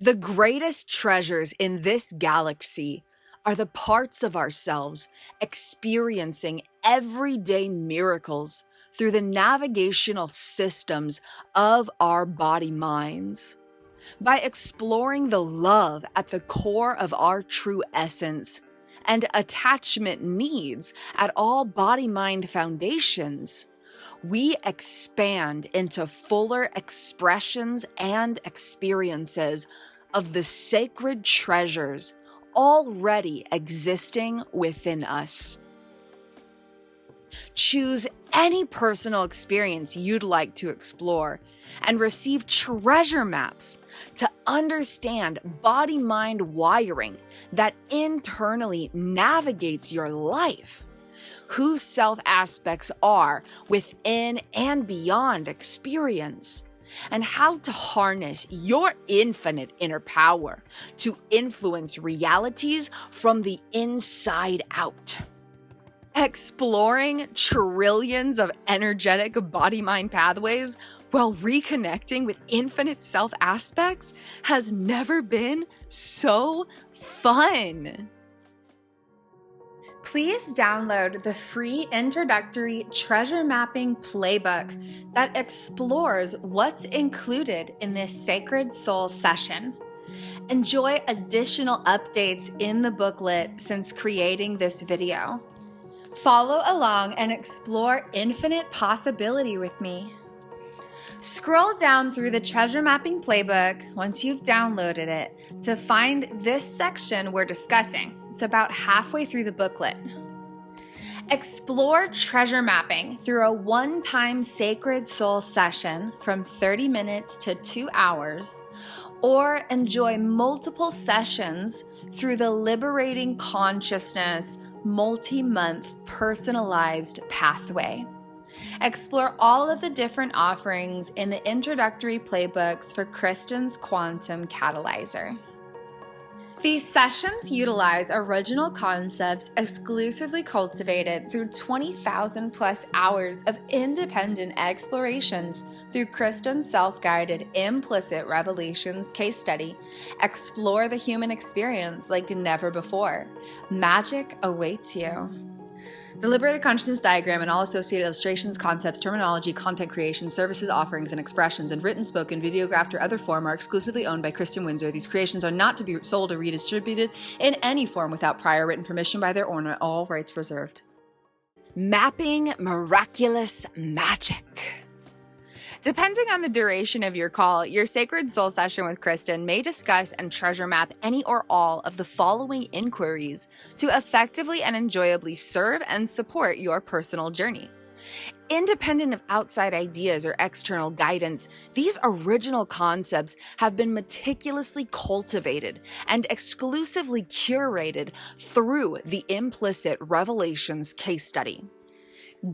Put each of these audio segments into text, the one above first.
The greatest treasures in this galaxy are the parts of ourselves experiencing everyday miracles through the navigational systems of our body minds. By exploring the love at the core of our true essence and attachment needs at all body-mind foundations, we expand into fuller expressions and experiences of the sacred treasures already existing within us. Choose any personal experience you'd like to explore and receive treasure maps to understand body-mind wiring that internally navigates your life, who self-aspects are within and beyond experience, and how to harness your infinite inner power to influence realities from the inside out. Exploring trillions of energetic body-mind pathways while reconnecting with infinite self-aspects has never been so fun. Please download the free Introductory Treasure Mapping Playbook that explores what's included in this Sacred Soul session. Enjoy additional updates in the booklet since creating this video. Follow along and explore infinite possibility with me. Scroll down through the Treasure Mapping Playbook once you've downloaded it to find this section we're discussing. It's about halfway through the booklet. Explore treasure mapping through a one-time Sacred Soul session from 30 minutes to 2 hours, or enjoy multiple sessions through the Liberating Consciousness multi-month personalized pathway. Explore all of the different offerings in the introductory playbooks for Kristin's Quantum Catalyzer. These sessions utilize original concepts exclusively cultivated through 20,000 plus hours of independent explorations through Kristin's self-guided implicit revelations case study. Explore the human experience like never before. Magic awaits you. The Liberated Consciousness Diagram and all associated illustrations, concepts, terminology, content creation, services, offerings, and expressions in written, spoken, videographed, or other form are exclusively owned by Kristin Windsor. These creations are not to be sold or redistributed in any form without prior written permission by their owner, all rights reserved. Mapping miraculous magic. Depending on the duration of your call, your Sacred Soul session with Kristin may discuss and treasure map any or all of the following inquiries to effectively and enjoyably serve and support your personal journey. Independent of outside ideas or external guidance, these original concepts have been meticulously cultivated and exclusively curated through the implicit revelations case study.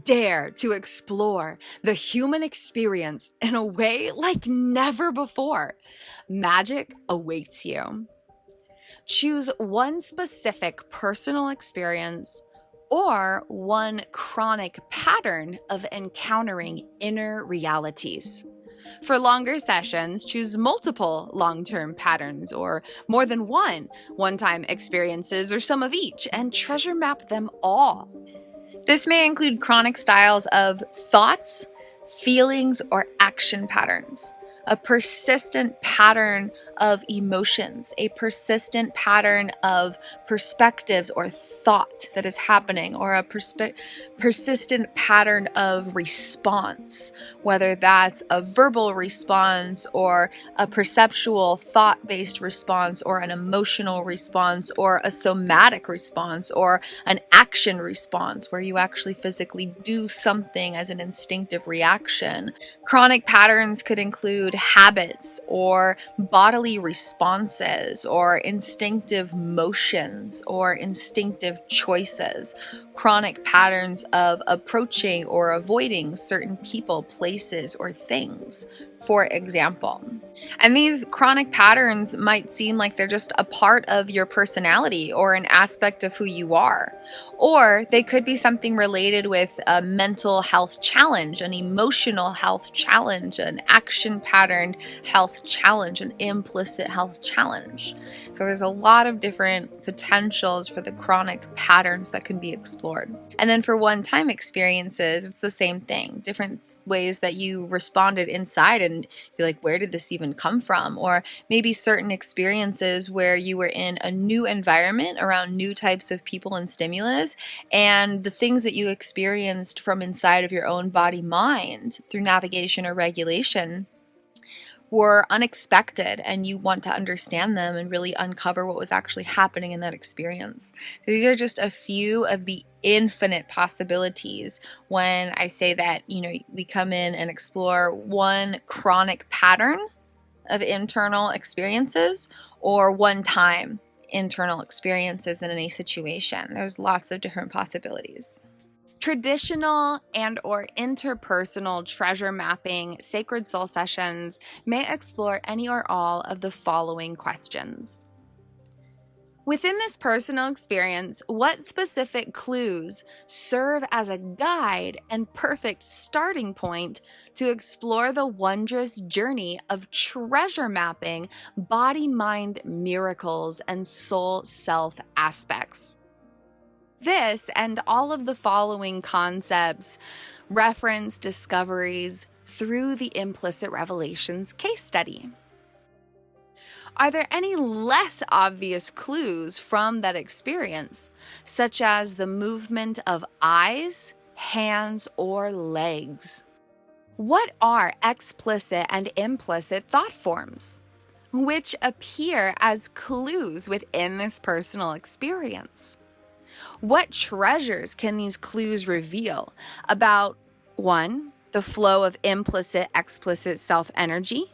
Dare to explore the human experience in a way like never before. Magic awaits you. Choose one specific personal experience or one chronic pattern of encountering inner realities. For longer sessions, choose multiple long-term patterns or more than one-time experiences or some of each, and treasure map them all. This may include chronic styles of thoughts, feelings, or action patterns, a persistent pattern of emotions, a persistent pattern of perspectives or thought that is happening, or a persistent pattern of response, whether that's a verbal response or a perceptual thought-based response or an emotional response or a somatic response or an action response where you actually physically do something as an instinctive reaction. Chronic patterns could include habits or bodily responses or instinctive motions or instinctive choices. Chronic patterns of approaching or avoiding certain people, places, or things. for example. And these chronic patterns might seem like they're just a part of your personality or an aspect of who you are. Or they could be something related with a mental health challenge, an emotional health challenge, an action pattern health challenge, an implicit health challenge. So there's a lot of different potentials for the chronic patterns that can be explored. And then for one-time experiences, it's the same thing. Different ways that you responded inside and you're like, where did this even come from? Or maybe certain experiences where you were in a new environment around new types of people and stimulus, and the things that you experienced from inside of your own body-mind through navigation or regulation were unexpected, and you want to understand them and really uncover what was actually happening in that experience. So these are just a few of the infinite possibilities when I say that, we come in and explore one chronic pattern of internal experiences or one-time internal experiences in any situation. There's lots of different possibilities. Traditional and or interpersonal treasure mapping sacred soul sessions may explore any or all of the following questions. Within this personal experience, what specific clues serve as a guide and perfect starting point to explore the wondrous journey of treasure mapping body-mind miracles and soul-self aspects? This and all of the following concepts reference discoveries through the Implicit Revelations case study. Are there any less obvious clues from that experience, such as the movement of eyes, hands, or legs? What are explicit and implicit thought forms, which appear as clues within this personal experience? What treasures can these clues reveal about 1, the flow of implicit, explicit self-energy,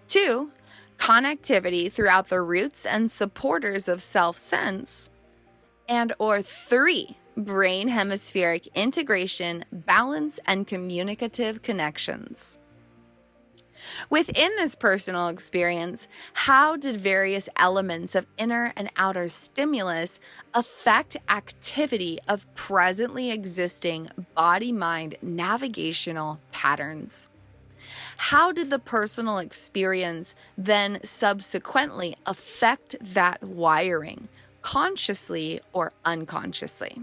2, connectivity throughout the roots and supporters of self-sense, and or 3, brain hemispheric integration, balance, and communicative connections? Within this personal experience, how did various elements of inner and outer stimulus affect activity of presently existing body-mind navigational patterns? How did the personal experience then subsequently affect that wiring, consciously or unconsciously?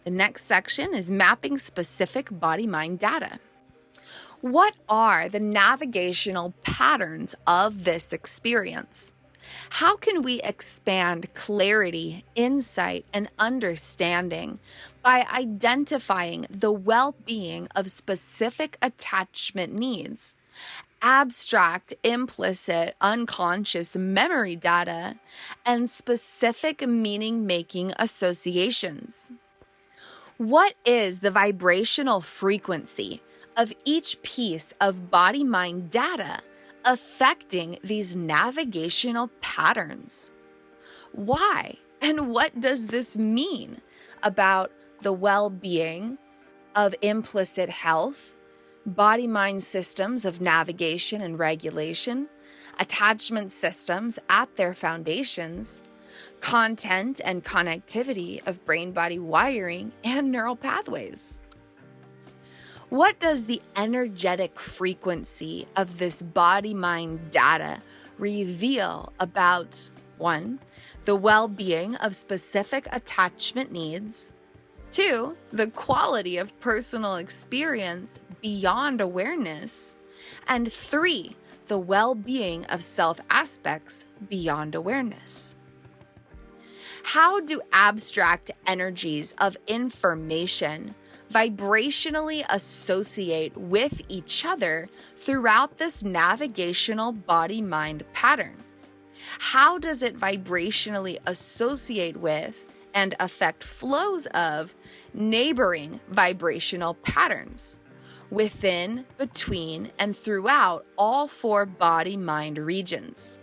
The next section is mapping specific body-mind data. What are the navigational patterns of this experience? How can we expand clarity, insight, and understanding by identifying the well-being of specific attachment needs, abstract, implicit, unconscious memory data, and specific meaning-making associations? What is the vibrational frequency of each piece of body-mind data affecting these navigational patterns? Why and what does this mean about the well-being of implicit health, body-mind systems of navigation and regulation, attachment systems at their foundations, content and connectivity of brain-body wiring and neural pathways? What does the energetic frequency of this body-mind data reveal about 1, the well-being of specific attachment needs, 2, the quality of personal experience beyond awareness, and 3, the well-being of self-aspects beyond awareness? How do abstract energies of information vibrationally associate with each other throughout this navigational body-mind pattern? How does it vibrationally associate with and affect flows of neighboring vibrational patterns within, between, and throughout all 4 body-mind regions?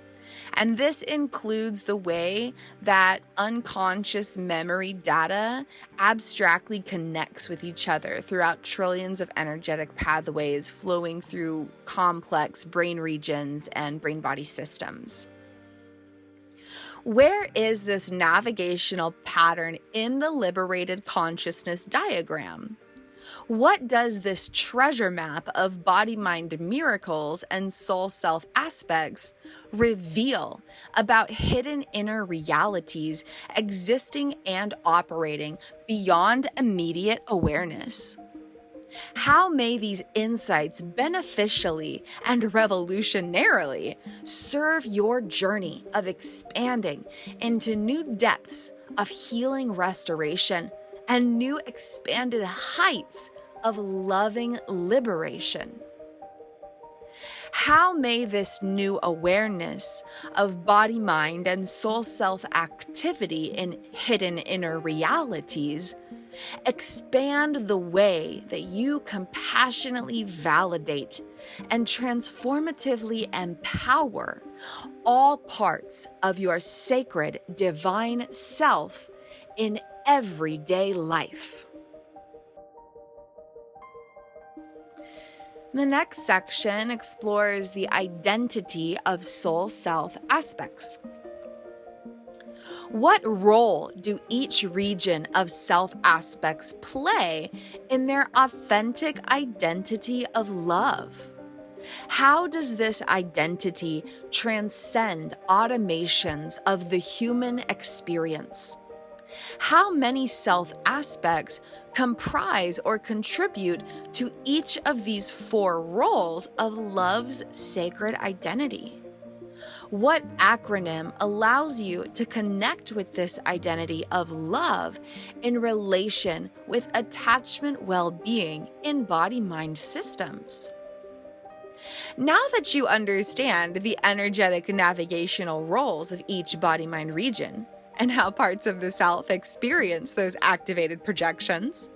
And this includes the way that unconscious memory data abstractly connects with each other throughout trillions of energetic pathways flowing through complex brain regions and brain-body systems. Where is this navigational pattern in the Liberated Consciousness Diagram? What does this treasure map of body-mind miracles and SoulSelf-Aspects reveal about hidden inner realities existing and operating beyond immediate awareness? How may these insights beneficially and revolutionarily serve your journey of expanding into new depths of healing restoration and new expanded heights of loving liberation? How may this new awareness of body, mind, and soul self activity in hidden inner realities expand the way that you compassionately validate and transformatively empower all parts of your sacred divine self in everyday life? The next section explores the identity of SoulSelf-Aspects. What role do each region of self-aspects play in their authentic identity of love? How does this identity transcend automations of the human experience? How many self-aspects comprise or contribute to each of these 4 roles of love's sacred identity? What acronym allows you to connect with this identity of love in relation with attachment well-being in body-mind systems? Now that you understand the energetic navigational roles of each body-mind region, and how parts of the self experience those activated projections,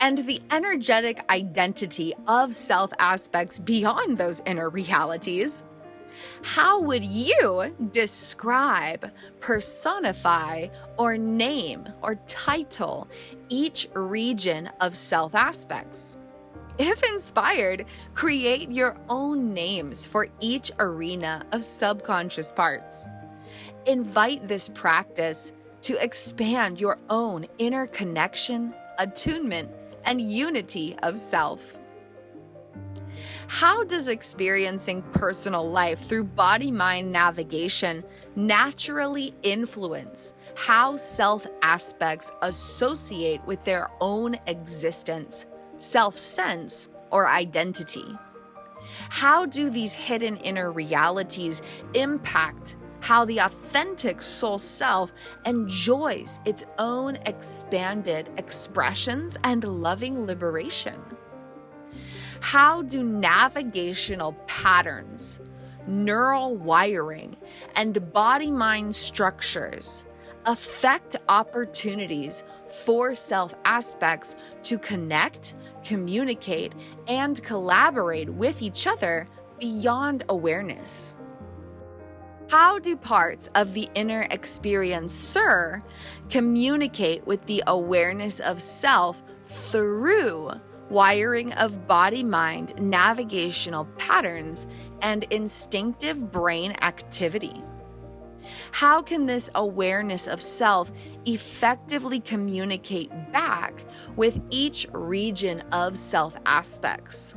and the energetic identity of self-aspects beyond those inner realities, how would you describe, personify, or name or title each region of self-aspects? If inspired, create your own names for each arena of subconscious parts. Invite this practice to expand your own inner connection, attunement, and unity of self. How does experiencing personal life through body-mind navigation naturally influence how self-aspects associate with their own existence, self-sense, or identity? How do these hidden inner realities impact how the authentic soul self enjoys its own expanded expressions and loving liberation? How do navigational patterns, neural wiring, and body-mind structures affect opportunities for self-aspects to connect, communicate, and collaborate with each other beyond awareness? How do parts of the inner experiencer communicate with the awareness of self through wiring of body-mind navigational patterns and instinctive brain activity? How can this awareness of self effectively communicate back with each region of self-aspects?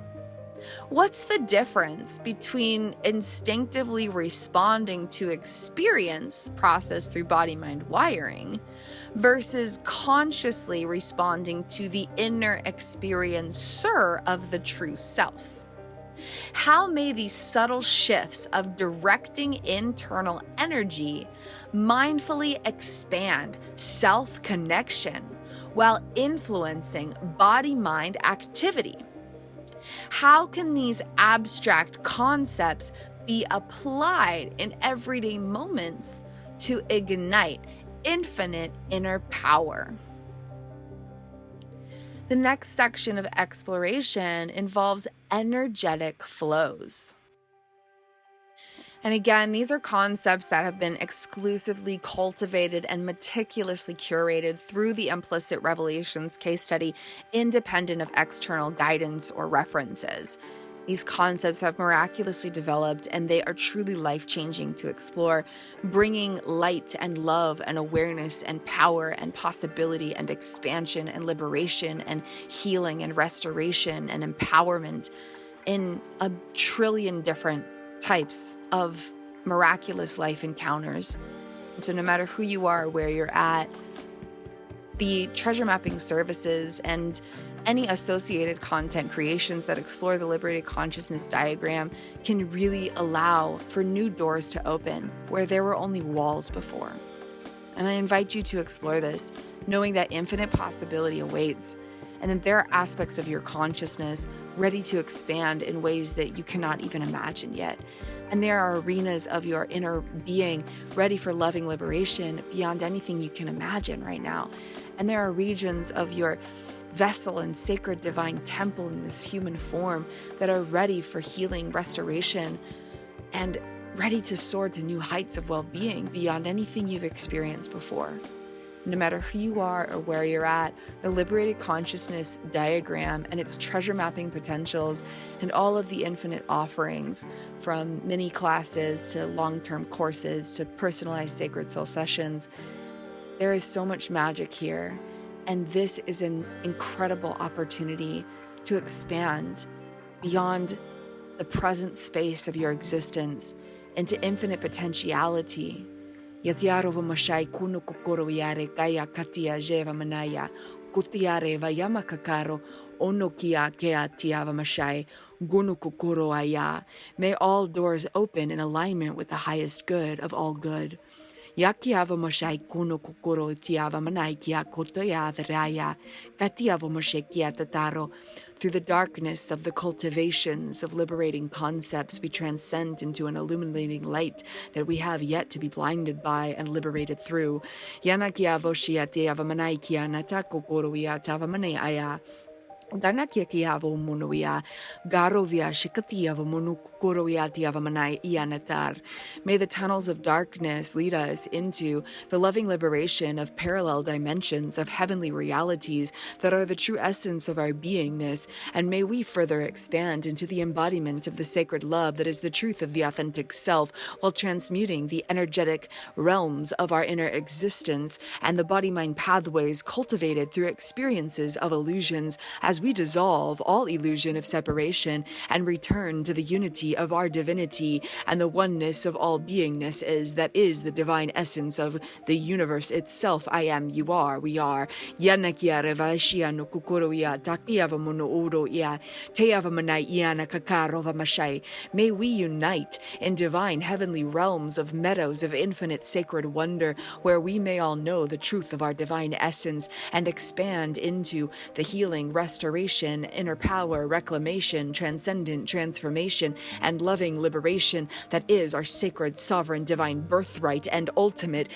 What's the difference between instinctively responding to experience processed through body-mind wiring versus consciously responding to the inner experiencer of the true self? How may these subtle shifts of directing internal energy mindfully expand self-connection while influencing body-mind activity? How can these abstract concepts be applied in everyday moments to ignite infinite inner power? The next section of exploration involves energetic flows. And again, these are concepts that have been exclusively cultivated and meticulously curated through the Implicit Revelations case study, independent of external guidance or references. These concepts have miraculously developed, and they are truly life-changing to explore, bringing light and love and awareness and power and possibility and expansion and liberation and healing and restoration and empowerment in a trillion different types of miraculous life encounters. And so no matter who you are, where you're at, the treasure mapping services and any associated content creations that explore the Liberated Consciousness Diagram can really allow for new doors to open where there were only walls before. And I invite you to explore this, knowing that infinite possibility awaits, and that there are aspects of your consciousness ready to expand in ways that you cannot even imagine yet. And there are arenas of your inner being ready for loving liberation beyond anything you can imagine right now. And there are regions of your vessel and sacred divine temple in this human form that are ready for healing, restoration, and ready to soar to new heights of well-being beyond anything you've experienced before. No matter who you are or where you're at, the Liberated Consciousness Diagram and its treasure mapping potentials and all of the infinite offerings, from mini classes to long-term courses to personalized sacred soul sessions, there is so much magic here. And this is an incredible opportunity to expand beyond the present space of your existence into infinite potentiality. Yatiaro vamashai kuno kokoro yare kaya katia jeva manaya kutiare vayama kakaro ono kia kea tia vamashai gunu kokoro aya. May all doors open in alignment with the highest good of all good. Yakiava moshai kuno kokoro tiava manai kia kotoya veraya katiavo moshe kia tataro. Through the darkness of the cultivations of liberating concepts, we transcend into an illuminating light that we have yet to be blinded by and liberated through. Yana kia voshia tiava manai kia nata kokoro ya tava manai aya. Ganakiakiavo monuia, Garovia shikatiava monukoroia tiava manai ianatar. May the tunnels of darkness lead us into the loving liberation of parallel dimensions of heavenly realities that are the true essence of our beingness, and may we further expand into the embodiment of the sacred love that is the truth of the authentic self, while transmuting the energetic realms of our inner existence and the body-mind pathways cultivated through experiences of illusions, as we dissolve all illusion of separation and return to the unity of our divinity and the oneness of all beingness that is the divine essence of the universe itself. I am, you are, we are. Yanakia revashia no kukoroia takiava mono oro ia teava manai iana kakarova mashai. May we unite in divine heavenly realms of meadows of infinite sacred wonder, where we may all know the truth of our divine essence and expand into the healing, restoration, inner power, reclamation, transcendent transformation, and loving liberation that is our sacred, sovereign, divine birthright and ultimate,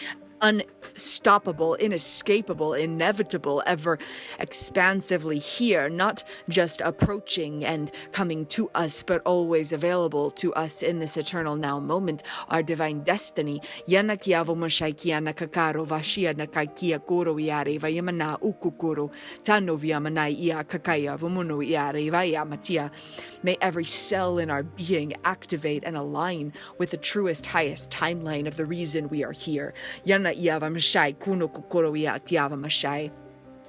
unstoppable, inescapable, inevitable, ever expansively here, not just approaching and coming to us, but always available to us in this eternal now moment, our divine destiny. Yana kiavo mashaikia nakakaro vashia nakakia koro iare vayamana ukukuro tano viamanai ia kakaya vumuno iare vayamatia. May every cell in our being activate and align with the truest, highest timeline of the reason we are here. Yana Iava Mashai, Kuno Kokoro Ia Tiava Mashai.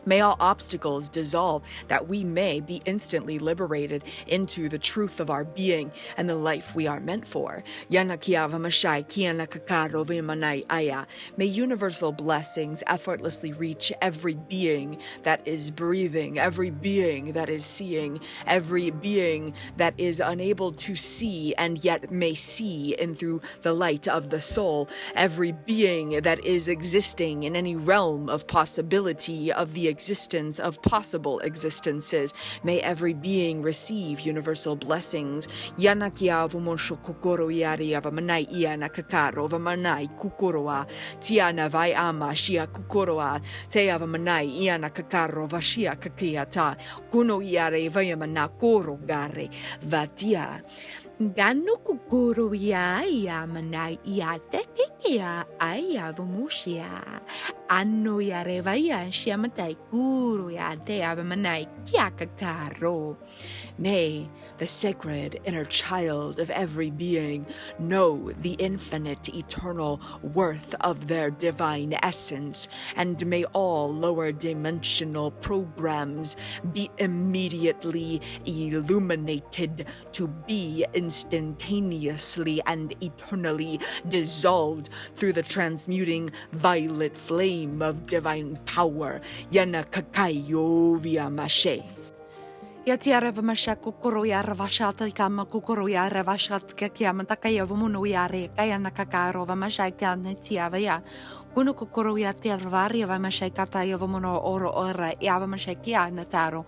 May all obstacles dissolve, that we may be instantly liberated into the truth of our being and the life we are meant for. Yana kiava mashai kiana kakaro vemanai aya. May universal blessings effortlessly reach every being that is breathing, every being that is seeing, every being that is unable to see and yet may see in through the light of the soul, every being that is existing in any realm of possibility of the existence of possible existences. May every being receive universal blessings. Yanakia vumosho kokoro yari avamanai iana kakaro vamanai kukoroa tiana vai ama shia kukoroa te avamanai iana kakaro vashia kakiata kuno iare vayamana koro gare vatia. Gano kukuru ya mana ya teke ya aya vumushia. Ano ya revaya shiamatai guru ya te avamanai kiakakaro. May the sacred inner child of every being know the infinite eternal worth of their divine essence, and may all lower dimensional programs be immediately illuminated to be instantaneously and eternally dissolved through the transmuting violet flame of divine power. Yana kakayo via mashe. Yatiara vamasha kukuru ya ravashata kama kukuru ya ravashat kakiama takaya vumunu ya re kaya nakakaro vamasha kana tiavaya. Kuno kukuru ya tiavari vamasha kata ya vumuno oro ora ya vamasha kia nataro.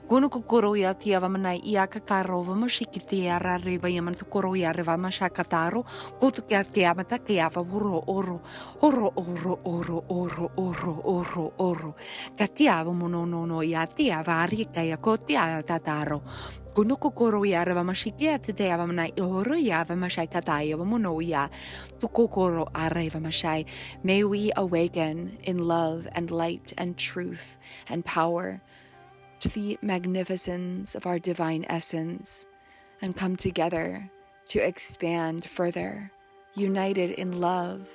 Kuno kukuru ya tiavamana ya kakaro vamashikiti ya rariva yaman tukuru ya vamasha kataro. Kutu kia tiamata kia vavuro oro oro oro oro oro oro oro oro. Katia vumuno no ya tiavari kaya kotia tataro. Kuno kukuru ya vamashiki te avamana oro ya vamashai kataya vamuno ya tukukoro are vamashai. May we awaken in love and light and truth and power to the magnificence of our divine essence and come together to expand further, united in love,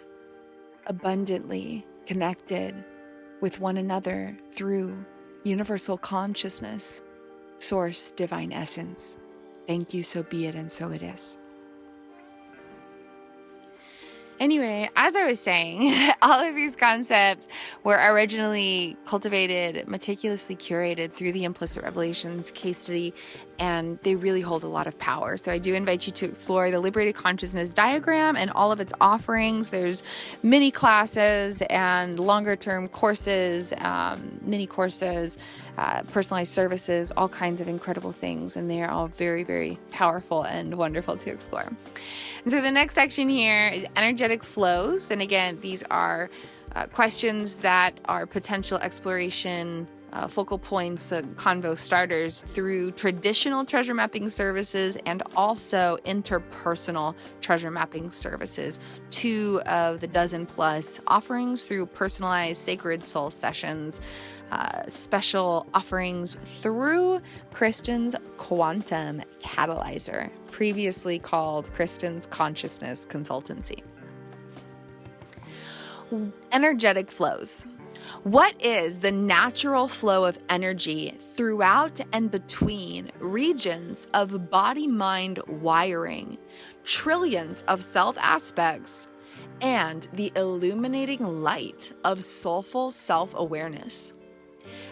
abundantly connected with one another through universal consciousness, source, divine essence. Thank you, so be it, and so it is. Anyway, as I was saying, all of these concepts were originally cultivated, meticulously curated through the Implicit Revelations case study, and they really hold a lot of power. So I do invite you to explore the Liberated Consciousness Diagram and all of its offerings. There's mini classes and longer term courses, mini courses, personalized services, all kinds of incredible things. And they are all very, very powerful and wonderful to explore. And so the next section here is energetic flows. And again, these are questions that are potential exploration focal points, convo starters through traditional treasure mapping services and also interpersonal treasure mapping services. 2 of the dozen plus offerings through personalized sacred soul sessions, special offerings through Kristin's Quantum Catalyzer, previously called Kristin's Consciousness Consultancy. Energetic flows. What is the natural flow of energy throughout and between regions of body-mind wiring, trillions of self-aspects, and the illuminating light of soulful self-awareness?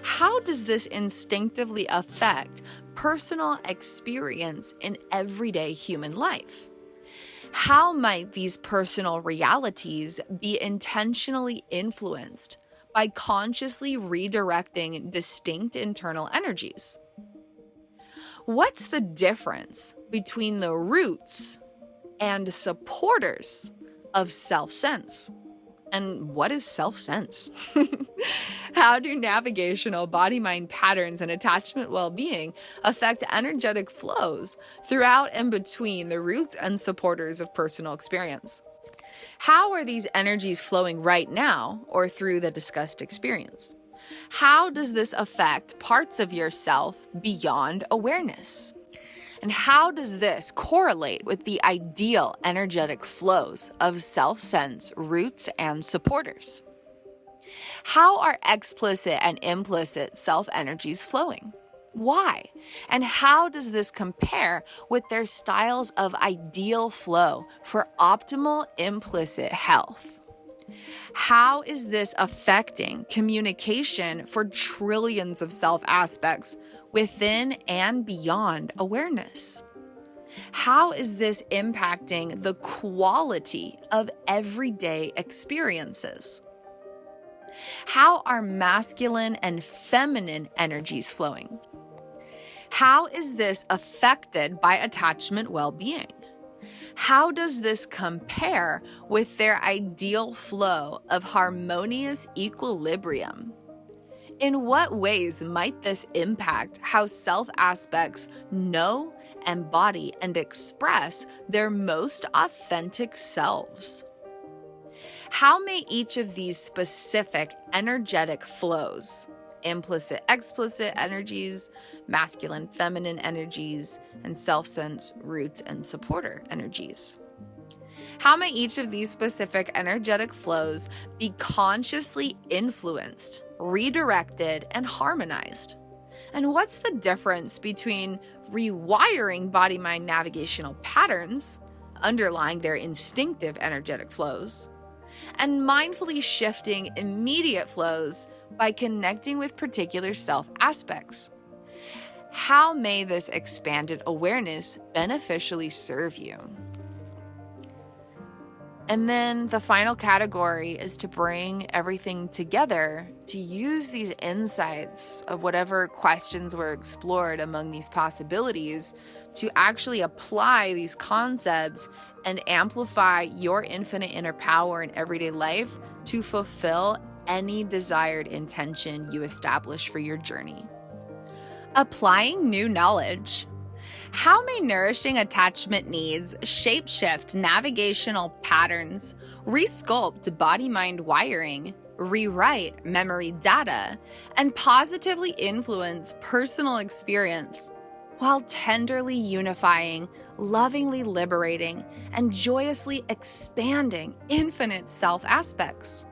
How does this instinctively affect personal experience in everyday human life? How might these personal realities be intentionally influenced by consciously redirecting distinct internal energies? What's the difference between the roots and supporters of self-sense? And what is self-sense? How do navigational body-mind patterns and attachment well-being affect energetic flows throughout and between the roots and supporters of personal experience? How are these energies flowing right now or through the discussed experience? How does this affect parts of yourself beyond awareness? And how does this correlate with the ideal energetic flows of self-sense roots and supporters? How are explicit and implicit self-energies flowing? Why? And how does this compare with their styles of ideal flow for optimal implicit health? How is this affecting communication for trillions of self-aspects within and beyond awareness? How is this impacting the quality of everyday experiences? How are masculine and feminine energies flowing? How is this affected by attachment well-being? How does this compare with their ideal flow of harmonious equilibrium? In what ways might this impact how self-aspects know embody, and express their most authentic selves. How may each of these specific energetic flows, implicit, explicit energies, masculine, feminine energies, and self-sense, root, and supporter energies, how may each of these specific energetic flows be consciously influenced, redirected, and harmonized? And what's the difference between rewiring body-mind navigational patterns, underlying their instinctive energetic flows, and mindfully shifting immediate flows by connecting with particular self-aspects? How may this expanded awareness beneficially serve you? And then the final category is to bring everything together, to use these insights of whatever questions were explored among these possibilities to actually apply these concepts and amplify your infinite inner power in everyday life to fulfill any desired intention you establish for your journey. Applying new knowledge. How may nourishing attachment needs shapeshift navigational patterns, resculpt body-mind wiring, rewrite memory data, and positively influence personal experience while tenderly unifying, lovingly liberating, and joyously expanding infinite self-aspects?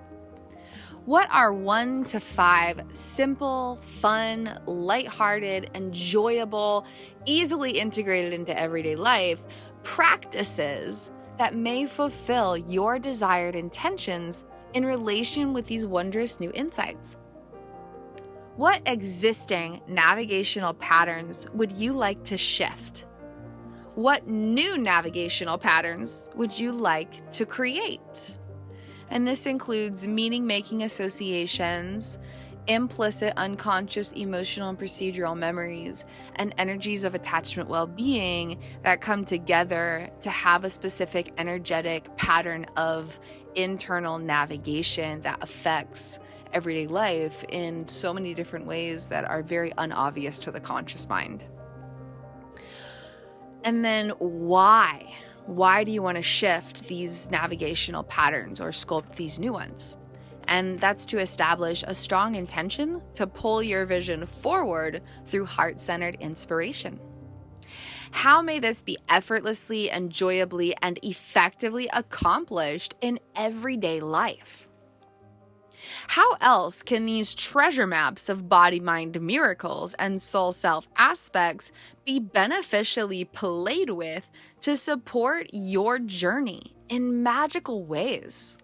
What are 1 to 5 simple, fun, lighthearted, enjoyable, easily integrated into everyday life practices that may fulfill your desired intentions in relation with these wondrous new insights? What existing navigational patterns would you like to shift? What new navigational patterns would you like to create? And this includes meaning-making associations, implicit, unconscious, emotional, and procedural memories, and energies of attachment well-being that come together to have a specific energetic pattern of internal navigation that affects everyday life in so many different ways that are very unobvious to the conscious mind. And then why? Why do you want to shift these navigational patterns or sculpt these new ones? And that's to establish a strong intention to pull your vision forward through heart-centered inspiration. How may this be effortlessly, enjoyably, and effectively accomplished in everyday life? How else can these treasure maps of body-mind miracles and soul-self-aspects be beneficially played with to support your journey in magical ways?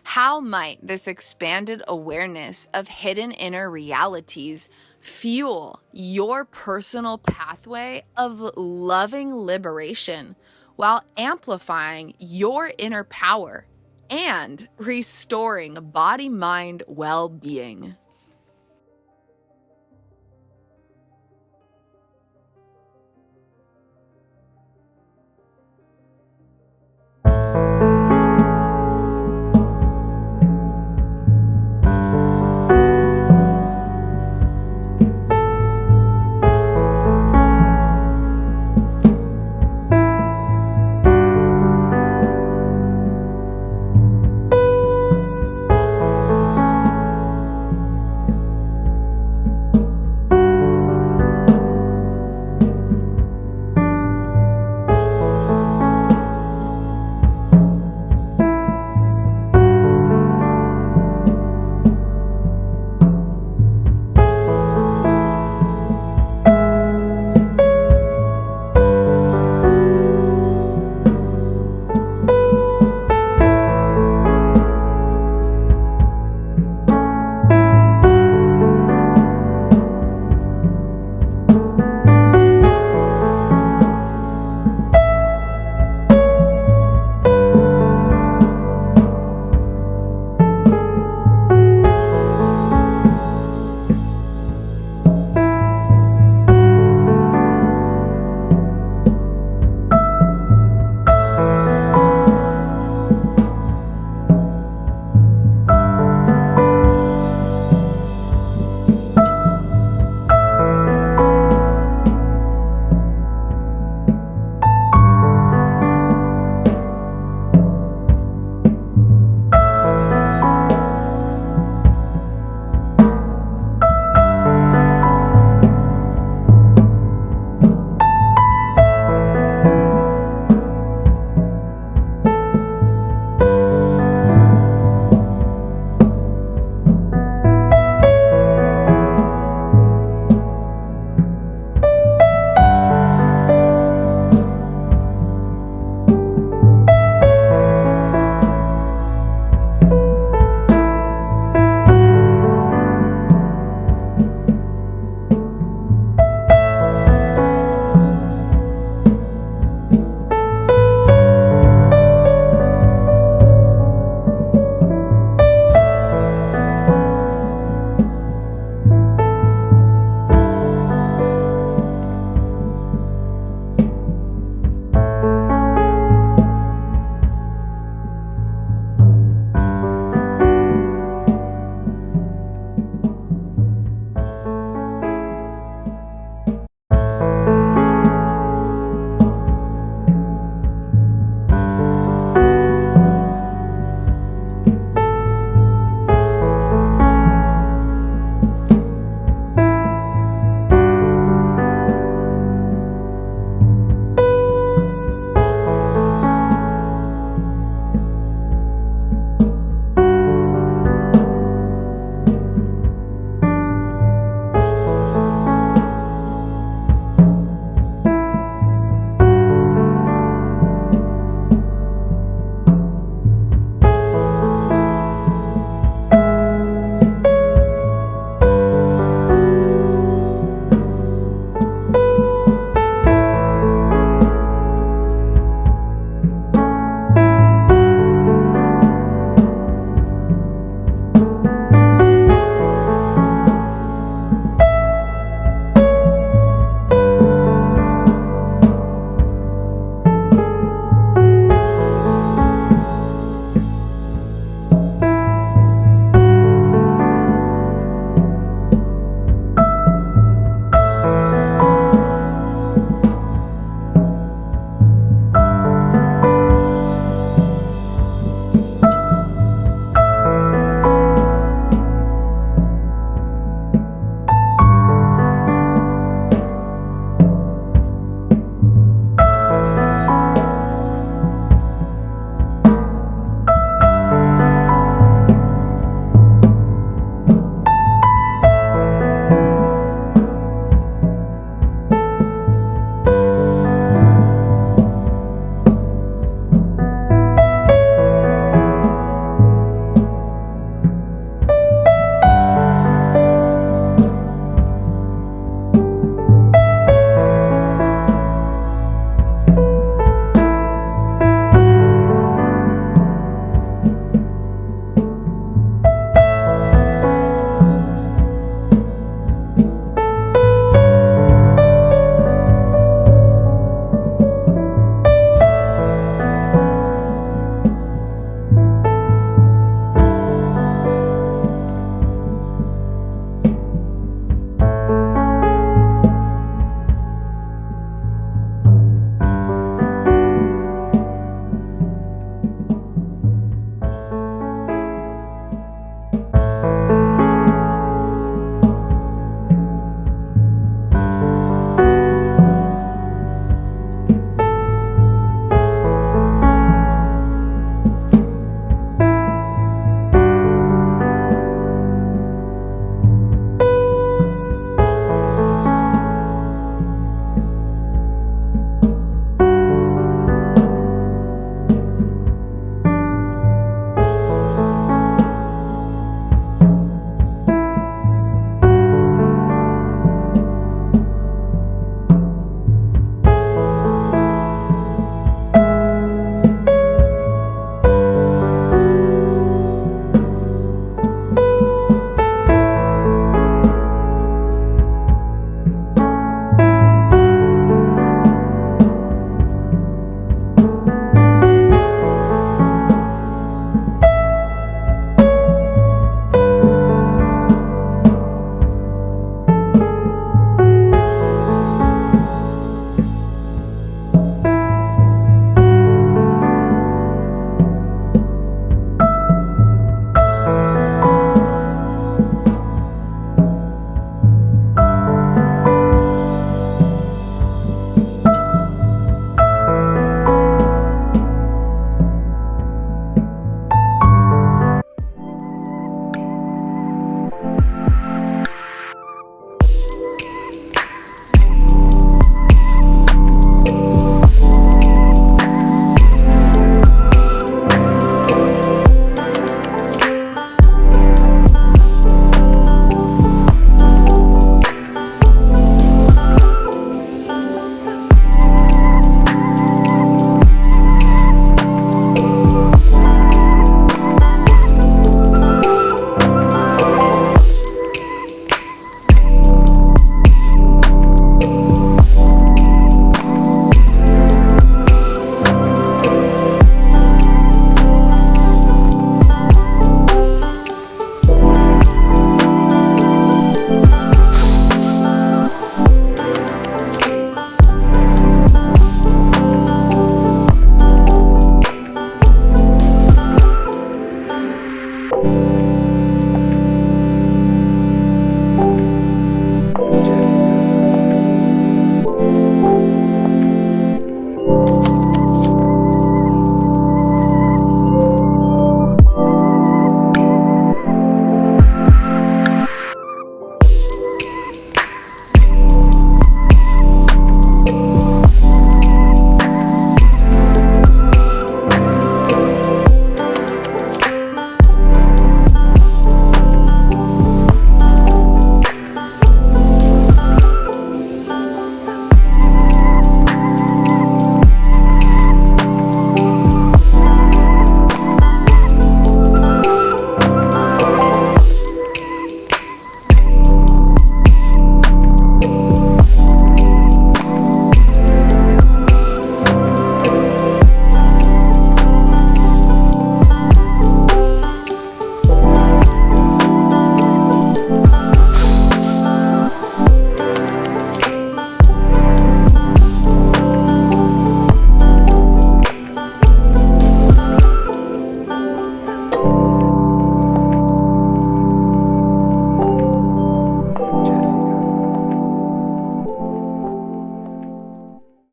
How might this expanded awareness of hidden inner realities fuel your personal pathway of loving liberation while amplifying your inner power and restoring body-mind well-being?